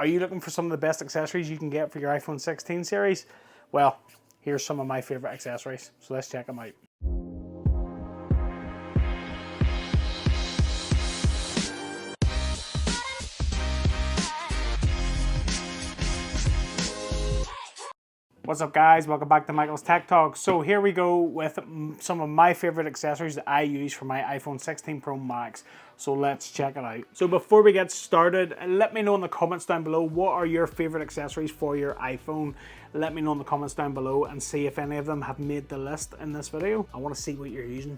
Are you looking for some of the best accessories you can get for your iPhone 16 series? Well, here's some of my favorite accessories, so let's check them out. What's up guys, welcome back to Michael's Tech Talk. So here we go with some of my favorite accessories that I use for my iPhone 16 Pro Max. So let's check it out. So before we get started, let me know in the comments down below what are your favorite accessories for your iPhone. Let me know in the comments down below and see if any of them have made the list in this video. I want to see what you're using.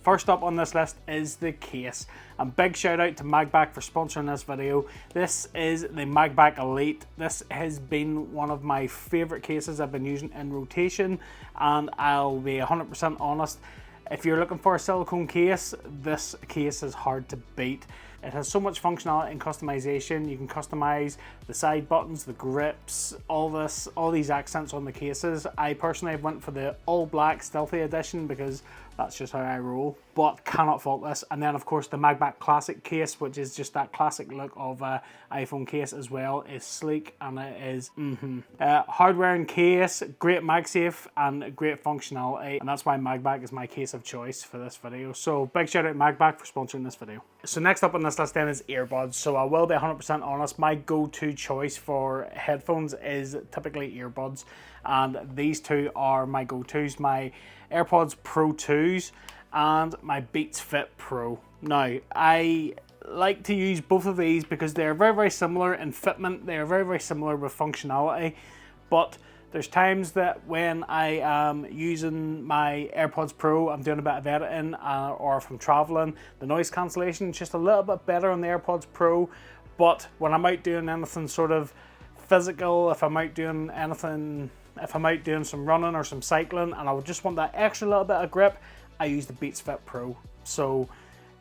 First up on this list is the case. A big shout out to Magsafe for sponsoring this video. This is the Magsafe Elite. This has been one of my favorite cases I've been using in rotation, and I'll be 100% honest, if you're looking for a silicone case, this case is hard to beat. It has so much functionality and customization. You can customize the side buttons, the grips, all these accents on the cases. I personally went for the all black stealthy edition because that's just how I roll, but cannot fault this. And then of course the Magsafe Classic case, which is just that classic look of an iPhone case as well, is sleek and it is hardware and case, great MagSafe and great functionality, and that's why Magsafe is my case of choice for this video. So big shout out to Magsafe for sponsoring this video. So next up on this list then is earbuds. So I will be 100% honest, my go-to choice for headphones is typically earbuds, and these two are my go-tos, my AirPods Pro 2s and my Beats Fit Pro. Now, I like to use both of these because they're very similar in fitment, they're very similar with functionality, but there's times that when I am using my AirPods Pro, I'm doing a bit of editing or if I'm traveling, the noise cancellation is just a little bit better on the AirPods Pro. But when I'm out doing anything sort of physical, if I'm out doing some running or some cycling and I would just want that extra little bit of grip, I use the Beats Fit Pro. So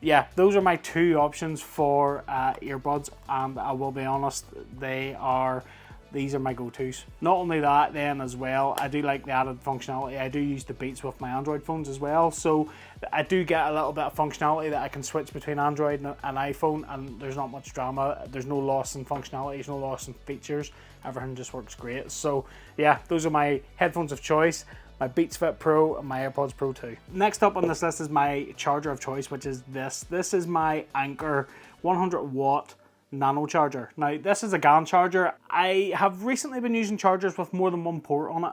yeah, those are my two options for earbuds, and I will be honest, these are my go-tos. Not only that then as well, I do like the added functionality. I do use the Beats with my Android phones as well, so I do get a little bit of functionality that I can switch between Android and iPhone, and there's not much drama. There's no loss in functionality, there's no loss in features. Everything just works great. So yeah, those are my headphones of choice, my Beats Fit Pro and my AirPods Pro 2. Next up on this list is my charger of choice, which is this. This is my Anker 100 watt nano charger. Now this is a GAN charger. I have recently been using chargers with more than one port on it.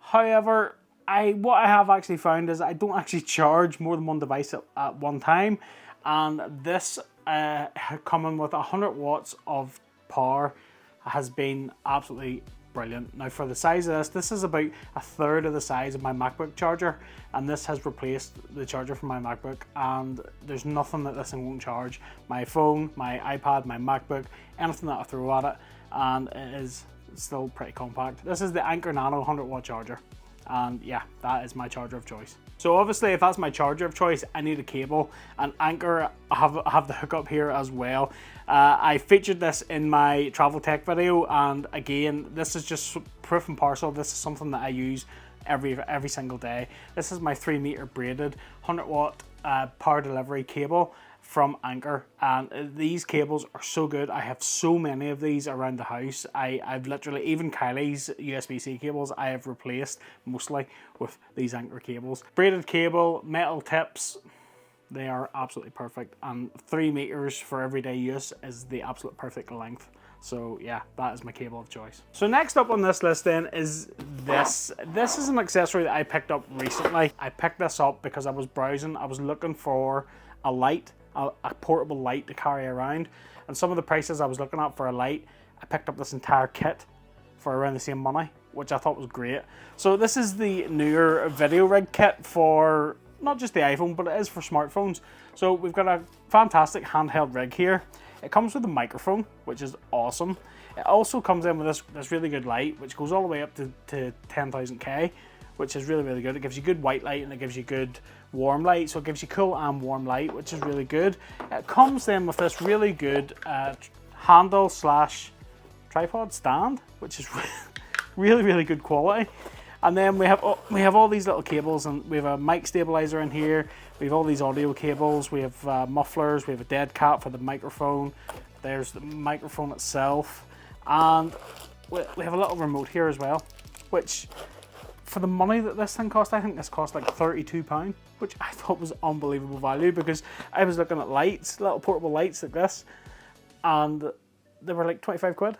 However, what I have actually found is I don't actually charge more than one device at one time, and this coming with 100 watts of power has been absolutely brilliant. Now for the size of this is about a third of the size of my MacBook charger, and this has replaced the charger from my MacBook, and there's nothing that this thing won't charge. My phone, my iPad, my MacBook, anything that I throw at it, and it is still pretty compact. This is the Anker Nano 100 watt charger, and yeah, that is my charger of choice. So obviously if that's my charger of choice, I need a cable, and Anker have the hookup here as well. I featured this in my travel tech video, and again, this is just proof and parcel. This is something that I use every single day. This is my 3 meter braided 100 watt power delivery cable from Anker, and these cables are so good. I have so many of these around the house. I've literally, even Kylie's USB-C cables, I have replaced mostly with these Anker cables. Braided cable, metal tips, they are absolutely perfect, and 3 meters for everyday use is the absolute perfect length. So yeah, that is my cable of choice. So next up on this list then is this. This is an accessory that I picked up recently. I picked this up because I was browsing. I was looking for a light, a portable light to carry around, and some of the prices I was looking at for a light, I picked up this entire kit for around the same money, which I thought was great. So this is the newer video rig kit for not just the iPhone, but it is for smartphones. So we've got a fantastic handheld rig here. It comes with a microphone, which is awesome. It also comes in with this really good light, which goes all the way up to 10,000K, which is really good. It gives you good white light and it gives you good warm light, so it gives you cool and warm light, which is really good. It comes then with this really good handle slash tripod stand, which is really good quality. And then we have all these little cables, and we have a mic stabilizer in here. We have all these audio cables. We have mufflers. We have a dead cat for the microphone. There's the microphone itself. And we have a little remote here as well, which for the money that this thing cost, I think this cost like £32, which I thought was unbelievable value, because I was looking at lights, little portable lights like this, and they were like 25 quid.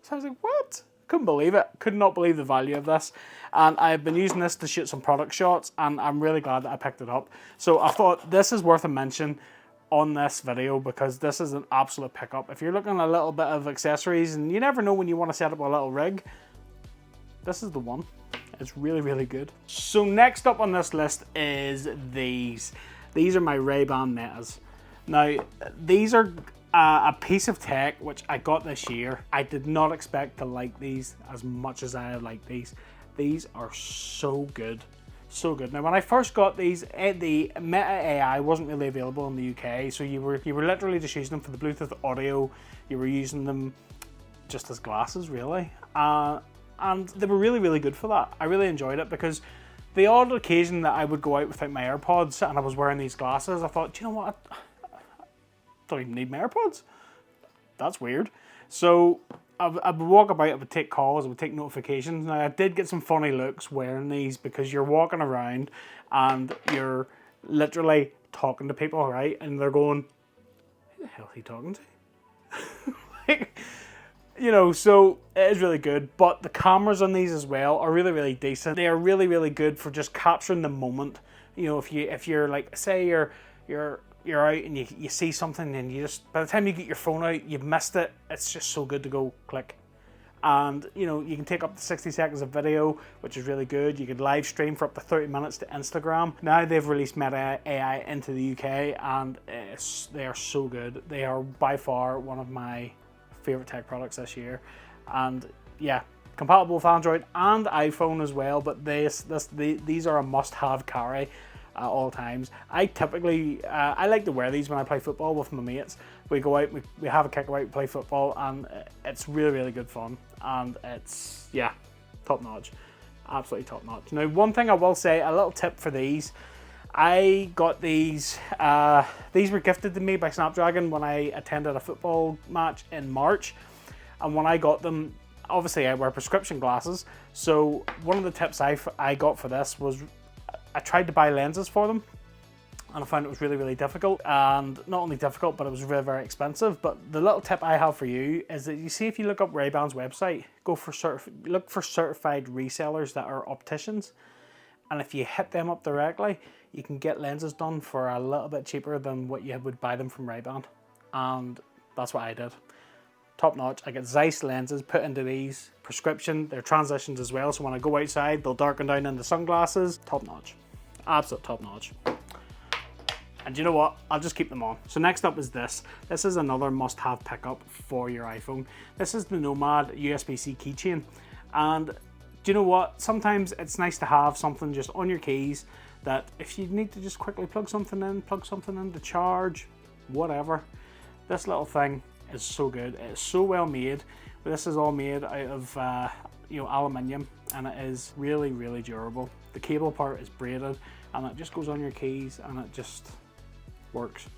So I was like, what? Couldn't believe it. Could not believe the value of this. And I've been using this to shoot some product shots, and I'm really glad that I picked it up. So I thought this is worth a mention on this video, because this is an absolute pickup. If you're looking at a little bit of accessories and you never know when you want to set up a little rig, this is the one. It's really, really good. So next up on this list is these. These are my Ray-Ban Metas. Now, these are a piece of tech which I got this year. I did not expect to like these as much as I like these. These are so good. So good. Now, when I first got these, the Meta AI wasn't really available in the UK, so you were literally just using them for the Bluetooth audio. You were using them just as glasses, really. And they were really, really good for that. I really enjoyed it, because the odd occasion that I would go out without my AirPods and I was wearing these glasses, I thought, do you know what? I don't even need my AirPods. That's weird. So I would walk about, I would take calls, I would take notifications. Now, I did get some funny looks wearing these, because you're walking around and you're literally talking to people, right? And they're going, who the hell is he talking to? Like, you know, so it is really good. But the cameras on these as well are really, really decent. They are really, really good for just capturing the moment. You know, if you're like, say you're out and you see something, and you just, by the time you get your phone out, you've missed it. It's just so good to go click. And, you know, you can take up to 60 seconds of video, which is really good. You could live stream for up to 30 minutes to Instagram. Now they've released Meta AI into the UK, and they are so good. They are by far one of my favorite tech products this year. And yeah, compatible with Android and iPhone as well, but these are a must-have carry at all times. I typically, I like to wear these when I play football with my mates. We go out, we have a kick out, play football, and it's really, really good fun. And it's, yeah, top notch. Absolutely top notch. Now, one thing I will say, a little tip for these, I got these were gifted to me by Snapdragon when I attended a football match in March. And when I got them, obviously I wear prescription glasses. So one of the tips I got for this was, I tried to buy lenses for them, and I found it was really, really difficult. And not only difficult, but it was very, very expensive. But the little tip I have for you is that, you see, if you look up Ray-Ban's website, look for certified resellers that are opticians. And if you hit them up directly, you can get lenses done for a little bit cheaper than what you would buy them from Ray-Ban. And that's what I did. Top notch. I get Zeiss lenses put into these, prescription. They're transitions as well, so when I go outside, they'll darken down into sunglasses. Top notch. Absolute top notch. And you know what? I'll just keep them on. So next up is this. This is another must-have pickup for your iPhone. This is the Nomad USB-C keychain. And do you know what? Sometimes it's nice to have something just on your keys that if you need to just quickly plug something in to charge, whatever. This little thing is so good. It's so well made. This is all made out of aluminium, and it is really, really durable. The cable part is braided, and it just goes on your keys, and it just works.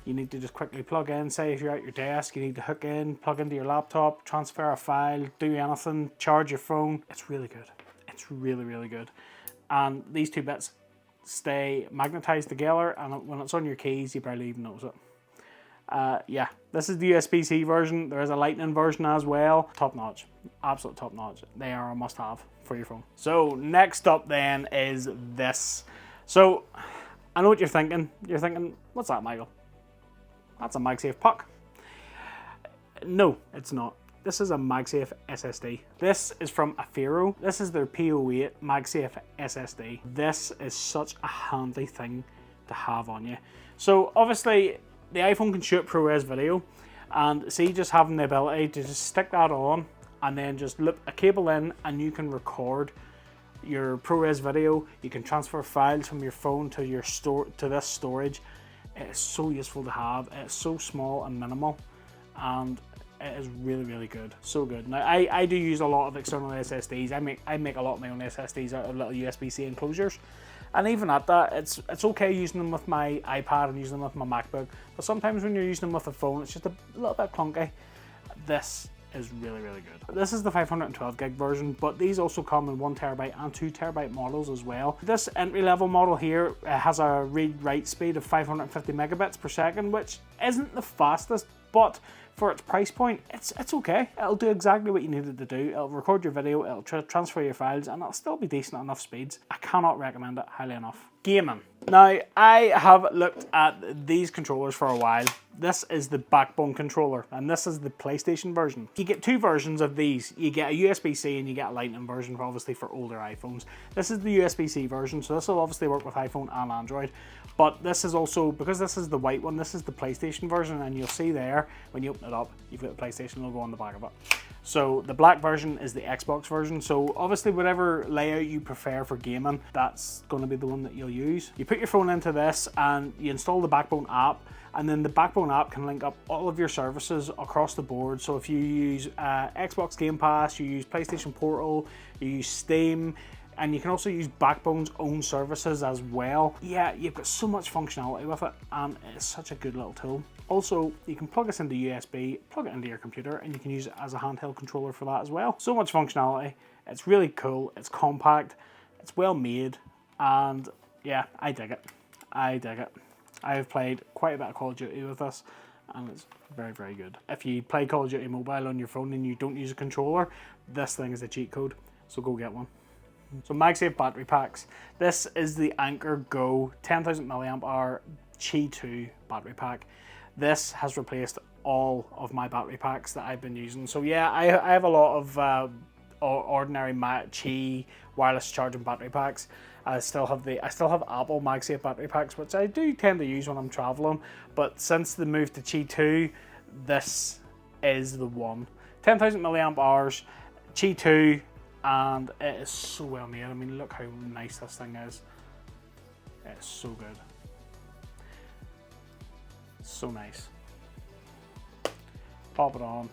You need to just quickly plug in. Say if you're at your desk, you need to hook in, plug into your laptop, transfer a file, do anything, charge your phone. It's really good. It's really, really good. And these two bits stay magnetized together, and when it's on your keys, you barely even notice it. Yeah, this is the USB-C version. There is a Lightning version as well. Top notch. Absolute top notch. They are a must-have for your phone. So next up then is this. So I know what you're thinking. You're thinking, what's that, Michael? That's a Magsafe puck. No, it's not. This is a Magsafe SSD. This is from Afero. This is their P08 Magsafe SSD. This is such a handy thing to have on you. So obviously the iPhone can shoot ProRes video, and see, just having the ability to just stick that on and then just loop a cable in, and you can record your ProRes video. You can transfer files from your phone to your this storage. It is so useful to have. It's so small and minimal, and it is really, really good. So good. Now I do use a lot of external SSDs. I make a lot of my own SSDs out of little USB-C enclosures, and even at that, it's okay using them with my iPad and using them with my MacBook. But sometimes when you're using them with a phone, it's just a little bit clunky. This is really, really good. This is the 512 gig version, but these also come in 1TB and 2TB models as well. This entry-level model here has a read-write speed of 550 megabits per second, which isn't the fastest, but for its price point, it's okay. It'll do exactly what you need it to do. It'll record your video, it'll transfer your files, and it'll still be decent enough speeds. I cannot recommend it highly enough. Gaming. Now, I have looked at these controllers for a while. This is the backbone controller, and this is the PlayStation version. You get two versions of these. You get a USB-C and you get a Lightning version, obviously for older iPhones. This is the USB-C version, so this will obviously work with iPhone and Android. But this is also, because this is the white one, this is the PlayStation version, and you'll see there, when you open it up, you've got the PlayStation logo on the back of it. So the black version is the Xbox version. So obviously whatever layout you prefer for gaming, that's going to be the one that you'll use. You put your phone into this and you install the Backbone app, and then the Backbone app can link up all of your services across the board. So if you use Xbox Game Pass, you use PlayStation Portal, you use Steam, and you can also use Backbone's own services as well. Yeah, you've got so much functionality with it, and it's such a good little tool. Also, you can plug this into USB, plug it into your computer, and you can use it as a handheld controller for that as well. So much functionality. It's really cool. It's compact. It's well made, and yeah, I dig it. I dig it. I have played quite a bit of Call of Duty with this, and it's very, very good. If you play Call of Duty Mobile on your phone and you don't use a controller, this thing is a cheat code, so go get one. So Magsafe battery packs. This is the Anker Go 10,000 milliamp hour Qi 2 battery pack. This has replaced all of my battery packs that I've been using. So yeah, I have a lot of ordinary Qi wireless charging battery packs. I still have Apple Magsafe battery packs, which I do tend to use when I'm traveling. But since the move to Qi 2, this is the one. 10,000 milliamp hours, Qi 2. And it is so well made. I mean, look how nice this thing is. It's so good. So nice. Pop it on.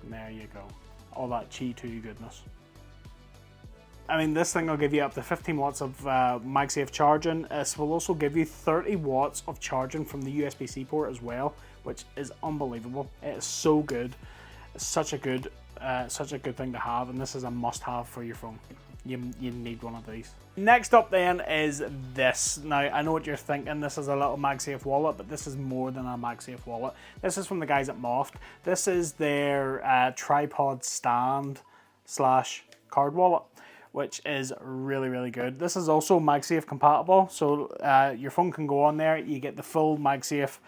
And there you go. All that Qi 2 goodness. I mean, this thing will give you up to 15 watts of Magsafe charging. This will also give you 30 watts of charging from the USB-C port as well, which is unbelievable. It is so good. It's such a good thing to have, and this is a must-have for your phone. You need one of these. Next up then is this. Now, I know what you're thinking. This is a little Magsafe wallet, but this is more than a Magsafe wallet. This is from the guys at Moft. This is their tripod stand / card wallet, which is really, really good. This is also Magsafe compatible, so your phone can go on there. You get the full Magsafe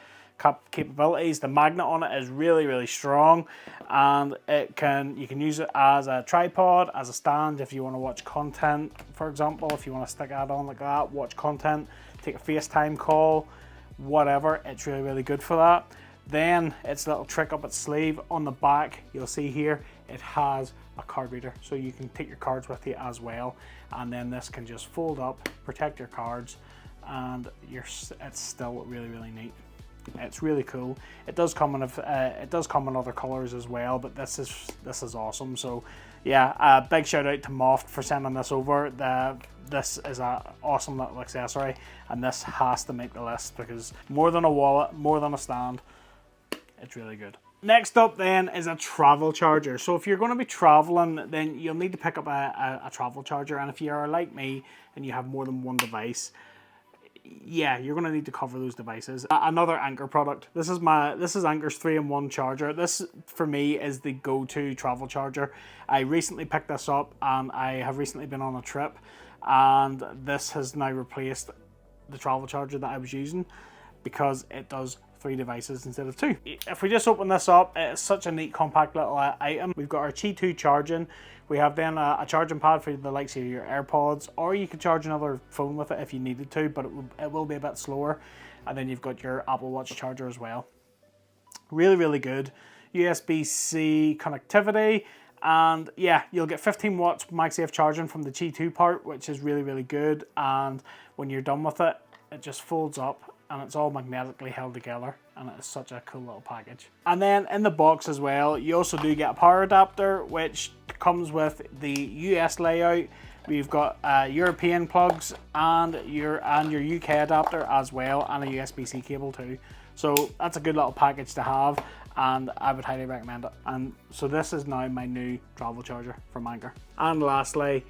capabilities. The magnet on it is really, really strong, and you can use it as a tripod, as a stand if you want to watch content, for example. If you want to stick that on like that, watch content, take a FaceTime call, whatever, it's really, really good for that. Then its little trick up its sleeve on the back, you'll see here, it has a card reader, so you can take your cards with you as well, and then this can just fold up, protect your cards, and it's still really, really neat. It's really cool. It does come in other colors as well, but this is awesome. So yeah, big shout out to Moft for sending this over. This is an awesome little accessory, and this has to make the list because more than a wallet, more than a stand, it's really good. Next up then is a travel charger. So if you're going to be traveling, then you'll need to pick up a travel charger, and if you are like me and you have more than one device, yeah, you're going to need to cover those devices. Another Anker product. This is Anker's 3-in-1 charger. This for me is the go-to travel charger. I recently picked this up, and I have recently been on a trip, and this has now replaced the travel charger that I was using because it does 3 devices instead of 2. If we just open this up, it's such a neat compact little item. We've got our Qi 2 charging. We have then a charging pad for the likes of your AirPods, or you could charge another phone with it if you needed to, but it will be a bit slower. And then you've got your Apple Watch charger as well. Really, really good. USB-C connectivity, and yeah, you'll get 15 watts Magsafe charging from the Qi 2 part, which is really, really good. And when you're done with it, it just folds up, and it's all magnetically held together, and it's such a cool little package. And then in the box as well, you also do get a power adapter, which comes with the US layout. We've got European plugs and your UK adapter as well, and a USB-C cable too. So that's a good little package to have. and I would highly recommend it. And so this is now my new travel charger from Anker. And lastly,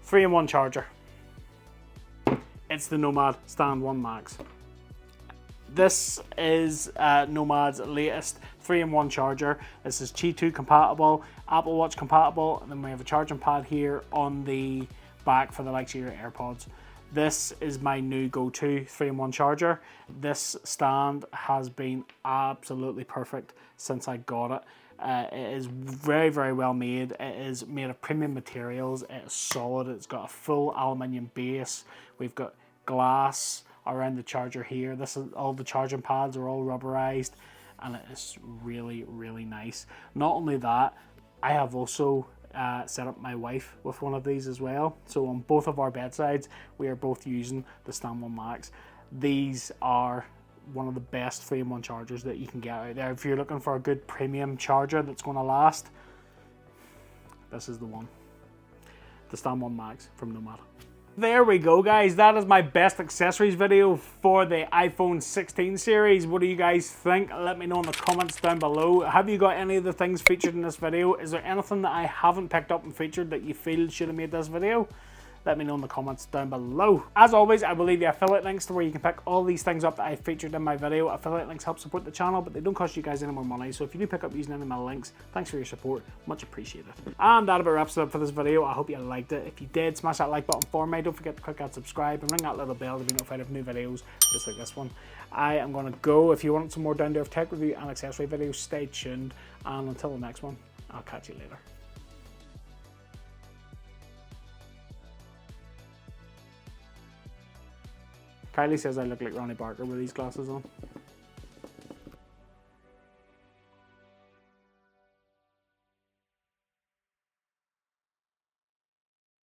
3-in-1 charger. It's the Nomad Stand 1 Max. This is Nomad's latest 3-in-1 charger. This is Qi 2 compatible, Apple Watch compatible, and then we have a charging pad here on the back for the likes of your AirPods. This is my new go-to 3-in-1 charger. This stand has been absolutely perfect since I got it. It is very, very well made. It is made of premium materials. It is solid. It's got a full aluminium base. We've got glass around the charger here. This is all the charging pads are all rubberized, and it is really, really nice. Not only that, I have also set up my wife with one of these as well. So on both of our bedsides, we are both using the Stand 1 Max. These are one of the best 3-in-1 chargers that you can get out there. If you're looking for a good premium charger that's going to last, this is the one. The Stand 1 Max from Nomad. There we go, guys. That is my best accessories video for the iPhone 16 series. What do you guys think? Let me know in the comments down below. Have you got any of the things featured in this video? Is there anything that I haven't picked up and featured that you feel should have made this video? Let me know in the comments down below. As always, I will leave you affiliate links to where you can pick all these things up that I featured in my video. Affiliate links help support the channel, but they don't cost you guys any more money. So if you do pick up using any of my links, thanks for your support. Much appreciated. And that about wraps it up for this video. I hope you liked it. If you did, smash that like button for me. Don't forget to click that subscribe and ring that little bell to be notified of new videos just like this one. I am going to go. If you want some more down-to-earth tech review and accessory videos, stay tuned. And until the next one, I'll catch you later. Kylie says I look like Ronnie Barker with these glasses on.